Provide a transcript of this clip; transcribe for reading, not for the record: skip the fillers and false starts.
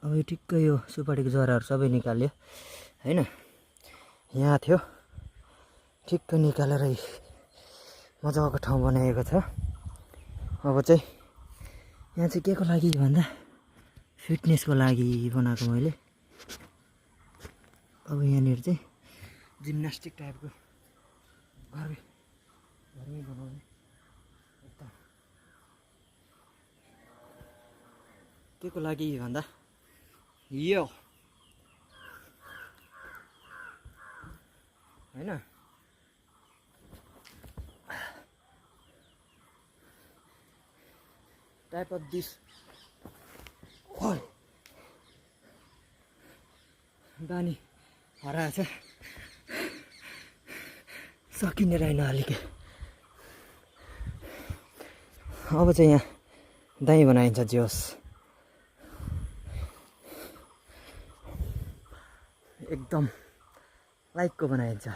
अब यो ठिक्कै यो सुपारीको जराहरू सबै निकाल्यो हैन। यहाँ थियो ठिक्क निकालेर मजाको ठाउँ बनाएको छ। अब चाहिँ यहाँ चाहिँ के को लागि भन्दा फिटनेसको लागि बनाएको मैले। अब यहाँनिर चाहिँ जिम्नास्टिक टाइपको घरमै बनाउने एकदम के को लागि भन्दा यो हैन। टाइप अफ दिस बानी हराएछ, सकिने रहेन अलिकति। अब चाहिँ यहाँ दही बनाइन्छ जोस, एकदम लाइकको बनाइन्छ।